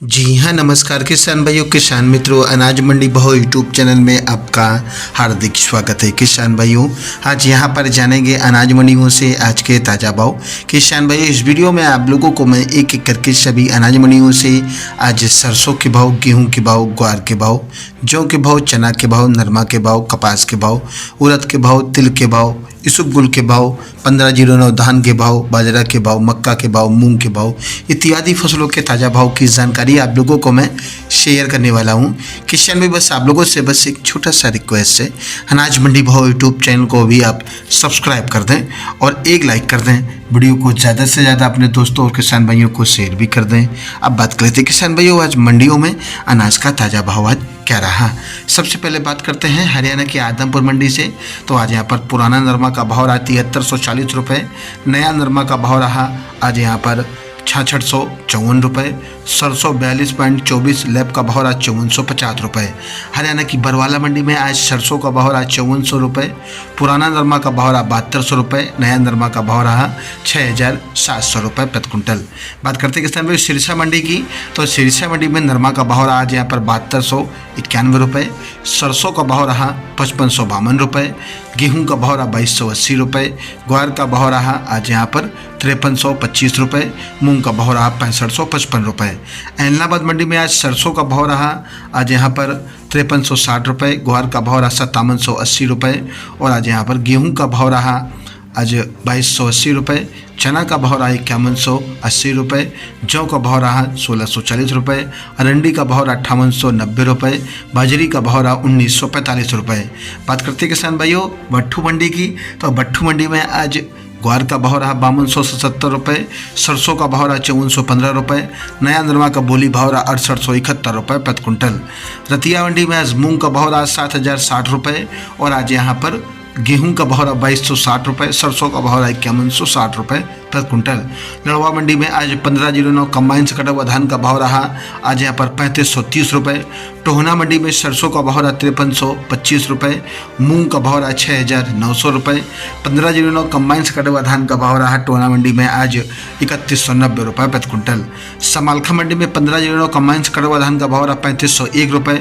जी हाँ, नमस्कार किसान भाइयों, किसान मित्रों, अनाज मंडी भाव यूट्यूब चैनल में आपका हार्दिक स्वागत है। किसान भाइयों, आज यहाँ पर जानेंगे अनाज मंडियों से आज के ताज़ा भाव। किसान भाइयों, इस वीडियो में आप लोगों को मैं एक एक करके सभी अनाज मंडियों से आज सरसों के भाव, गेहूँ के भाव, ग्वार के भाव, जौ के भाव, चना के भाव, नरमा के भाव, कपास के भाव, उड़द के भाव, तिल के भाव, इसबगोल के भाव, 1509 धान के भाव, बाजरा के भाव, मक्का के भाव, मूंग के भाव इत्यादि फसलों के ताज़ा भाव की जानकारी आप लोगों को मैं शेयर करने वाला हूं। किसान भाई, बस आप लोगों से बस एक छोटा सा रिक्वेस्ट है, अनाज मंडी भाव यूट्यूब चैनल को भी आप सब्सक्राइब कर दें और एक लाइक कर दें। वीडियो को ज़्यादा से ज़्यादा अपने दोस्तों और किसान भाइयों को शेयर भी कर दें। अब बात कर लेते हैं किसान भाइयों, आज मंडियों में अनाज का ताज़ा भाव आज क्या रहा। सबसे पहले बात करते हैं हरियाणा की आदमपुर मंडी से। तो आज यहाँ पर पुराना नरमा का भाव रहा 7340 रुपये, नया नरमा का भाव रहा आज यहाँ पर 6654 रुपये, सरसों 42.24 लैब का भाव रहा 5450 रुपये। हरियाणा की बरवाला मंडी में आज सरसों का भाव रहा 5400 रुपये, पुराना नरमा का भाव रहा 7200 रुपये, नया नरमा का भाव रहा 6700 रुपये प्रति कुंटल। बात करते हैं किसान भाई सिरसा मंडी की। तो सिरसा मंडी में नरमा का भाव रहा आज यहाँ पर 7291 रुपये, सरसों का भाव रहा 5552 रुपये, गेहूँ का भाव रहा 2280 रुपये, ग्वार का भाव रहा आज यहाँ पर 5325 रुपये, मूंग का भाव रहा 6555 रुपये। एलनाबाद मंडी में आज सरसों का भाव रहा आज यहाँ पर 5360 रुपये, ग्वार का भाव रहा 5780 रुपये और आज यहाँ पर गेहूं का भाव रहा आज 2280 रुपये, चना का भाव रहा 5180 रुपये, जौ का भाव रहा 1640 रुपये, अरंडी का भाव रहा 5890 रुपये, बाजरी का भाव रहा 1945 रुपये। बात करते हैं किसान भाइयों भट्ठू मंडी की। तो भट्ठू मंडी में आज ग्वार का भाव रहा 5277 रुपये, सरसों का भाव रहा 5415 रुपये, नया नरमा का बोली भाव रहा 6871 रुपये प्रति कुंटल। रतिया मंडी में आज मूंग का भाव रहा 7060 रुपये और आज यहाँ पर गेहूं का भाव रहा 2260 रुपये, सरसों का भाव रहा 5160 रुपये प्रति कुंटल। नड़वा मंडी में आज 1509 कंबाइन से कटा हुआ धान का भाव रहा आज यहाँ पर 3530 रुपये। टोहना मंडी में सरसों का भाव रहा 5325 रुपये, मूंग का भाव रहा 6900 रुपये। 1509 कंबाइन से कटा हुआ धान का भाव रहा टोहना मंडी में आज 3190 रुपये प्रति कुंटल। समालखा मंडी में 1509 कंबाइन से कटा हुआ धान का भाव रहा 3501 रुपये।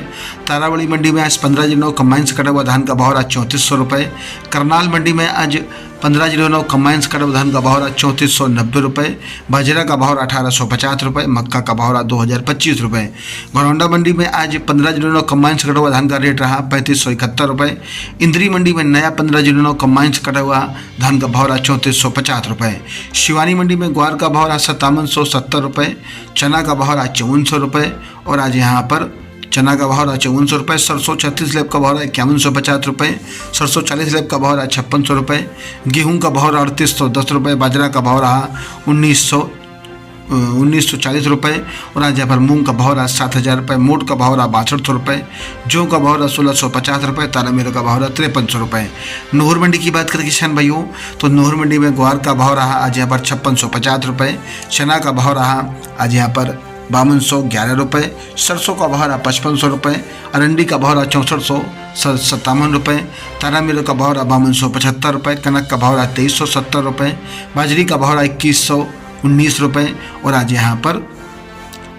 तारावली मंडी में आज 1509 कंबाइन से कटा हुआ धान का भाव रहा 3400 रुपये। करनाल मंडी में आज 1509 कंबाइन से कटा हुआ धान का भाव रहा 3490 रुपये, बाजरा का भाव 1850 रुपये, मक्का का भाव रहा 2025 रुपये। घरौंडा मंडी में आज 1509 कंबाइन से कटा हुआ धान का रेट रहा 3571 रुपये। इंद्री मंडी में नया 1509 कंबाइन से कटा हुआ धान का भाव रहा 3450 रुपये। शिवानी मंडी में ग्वार का भाव रहा 5770 रुपये, चना का भाव रहा 5400 रुपये और आज यहाँ पर चना का भाव रहा 5400 रुपये, सरसों 36 लैब का भाव रहा 5150 रुपये, सरसों 40 लैब का भाव रहा 5600 रुपये, गेहूं का भाव रहा 3810 रुपये, बाजरा का भाव रहा 1940 रुपये और आज यहाँ पर मूंग का भाव रहा 7000 रुपये, मोट का भाव रहा 6200 रुपये, जौ का भाव रहा 1650 रुपये, तारामीरा का भाव रहा 5300 रुपये। नूहर मंडी की बात करें किसान भाइयों, तो नूहर मंडी में ग्वार का भाव रहा आज यहाँ पर 5650 रुपये, चना का भाव रहा आज यहाँ पर 5211 रुपये, सरसों का भाव रहा 5500 रुपये, अरंडी का भाव रहा 6457 रुपये, तारामीरा का भाव रहा 5275 रुपये, कनक का भाव रहा 2370 रुपये, बाजरी का भाव रहा 2119 रुपये और आज यहाँ पर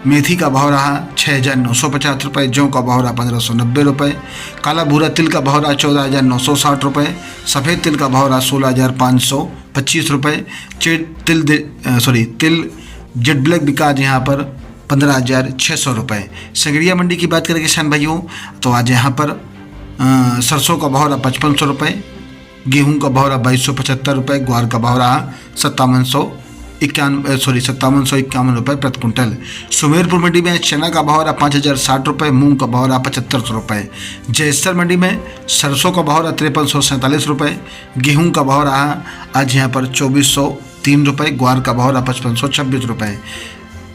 मेथी का भाव रहा 6950 रुपये, जौ का भाव रहा 1590 रुपये, काला भूरा तिल का भाव रहा 14960 रुपये, सफ़ेद तिल का भाव रहा 16525 रुपये, तिल जेड ब्लैक बिका आज यहाँ पर 15600 रुपये। संगरिया मंडी की बात करें किसान भाइयों, तो आज यहाँ पर सरसों का भाव रहा 5500 रुपये, गेहूं का भाव रहा 2275 रुपये, ग्वार का भाव रहा 5751 रुपये प्रति कुंटल। सुमेरपुर मंडी में चना का भाव रहा 5060 रुपये, मूंग का भाव रहा 7500 रुपये। जयसर मंडी में सरसों का भाव रहा 5347 रुपये, गेहूं का भाव रहा आज यहाँ पर 2403 रुपये, ग्वार का भाव रहा 5526 रुपये।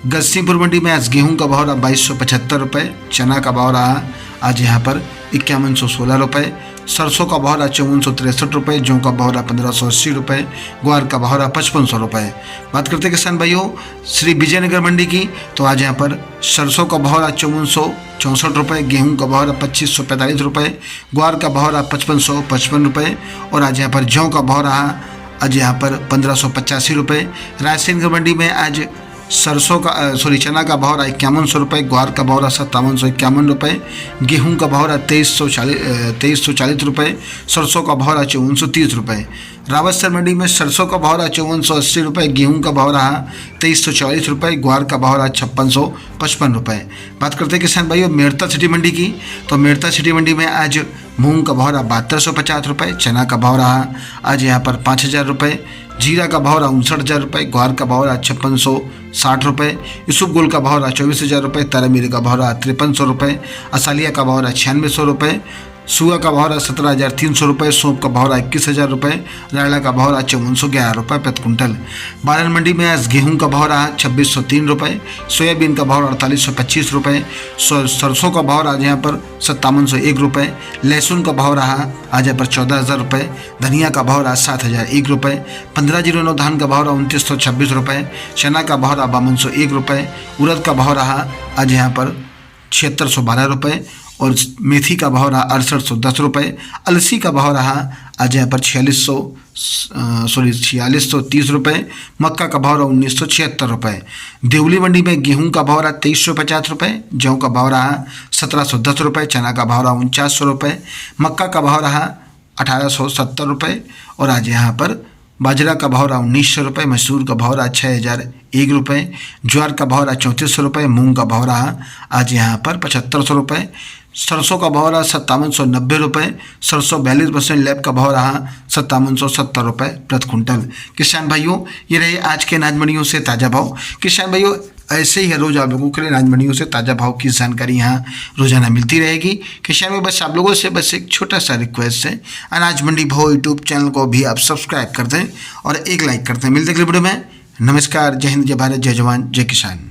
गस्सीपुर मंडी में आज गेहूं का भाव रहा 2275 रुपये, चना का भाव रहा आज यहाँ पर 5116 रुपये, सरसों का भाव रहा 5463 रुपये, जौ का भाव रहा 1580 रुपये, ग्वार का भाव रहा 5500 रुपये। बात करते हैं किसान भाइयों श्री विजयनगर मंडी की। तो आज यहाँ पर सरसों का भाव रहा 5464 रुपये, गेहूं का भाव रहा 2545 रुपये, ग्वार का भाव रहा 5555 रुपये और आज यहाँ पर जौ का भाव रहा आज यहाँ पर 1585 रुपये। रायसेन मंडी में आज सरसों का चना का भाव रहा 5100 रुपये, ग्वार का भाव रहा 5751 रुपये, गेहूं का भाव रहा 2340 रुपये, सरसों का भाव रहा 5430 रुपये। रावतसर मंडी में सरसों का भाव रहा 5480 रुपये, गेहूं का भाव रहा 2340 रुपये, ग्वार का भाव रहा 5655 रुपये। बात करते हैं किसान भाइयों मेड़ता सिटी मंडी की, तो मेड़ता सिटी मंडी में आज मूंग का भाव रहा 7250 रुपये, चना का भाव रहा आज यहाँ पर 5000 रुपये, जीरा का भाव रहा 59,000 रुपये, ग्वार का भाव रहा 5660 रुपये, यूसुफ गोल का भाव रहा 24,000 रुपये, तारामीर का भाव रहा 5300 रुपये, असालिया का भाव रहा 9600 रुपये, सुआ का भाव रहा 17,300 रुपये, सौंप का भाव रहा 21,000 रुपये, रायला का भाव रहा 5411 रुपये प्रति कुंटल। बालन मंडी में आज गेहूं का भाव रहा 2603 रुपये, सोयाबीन का भाव 4825 रुपये, सरसों का भाव आज यहाँ पर 5701 रुपये, लहसुन का भाव रहा आज यहाँ पर 14,000 रुपये, धनिया का भाव रहा 7,001 रुपये, 1509 धान का भाव रहा 2926 रुपये, चना का भाव रहा 5201 रुपये, उड़द का भाव रहा आज यहाँ पर 7612 रुपये और मेथी का भाव रहा 6810 रुपये, अलसी का भाव रहा आज यहाँ पर 4630 रुपये, मक्का का भाव रहा 1976 रुपये। देवली मंडी में गेहूं का भाव रहा 2350 रुपये, जौ का भाव रहा 1710 रुपये, चना का भाव रहा 4900 रुपये, मक्का का भाव रहा 1870 रुपये और आज यहाँ पर बाजरा का भाव रहा 1900 रुपये, मसूर का भाव रहा 6001 रुपये, ज्वार का भाव रहा 3400 रुपये, मूंग का भाव रहा आज यहाँ पर 7500 रुपये, सरसों का भाव रहा 5790 रुपये, सरसों 42% लैब का भाव रहा 5770 रुपये प्रति कुंटल। किसान भाइयों ये रहे आज के अनाज मंडियों से ताज़ा भाव। किसान भाइयों ऐसे ही रोज़ आप लोगों के लिए अनाज मंडियों से ताज़ा भाव की जानकारी यहाँ रोजाना मिलती रहेगी। किसान भाई बस आप लोगों से बस एक छोटा सा रिक्वेस्ट है, अनाज मंडी भाव यूट्यूब चैनल को भी आप सब्सक्राइब कर दें और एक लाइक करते हैं। मिलते अगले वीडियो में। नमस्कार, जय हिंद, जय भारत, जय जवान, जय किसान।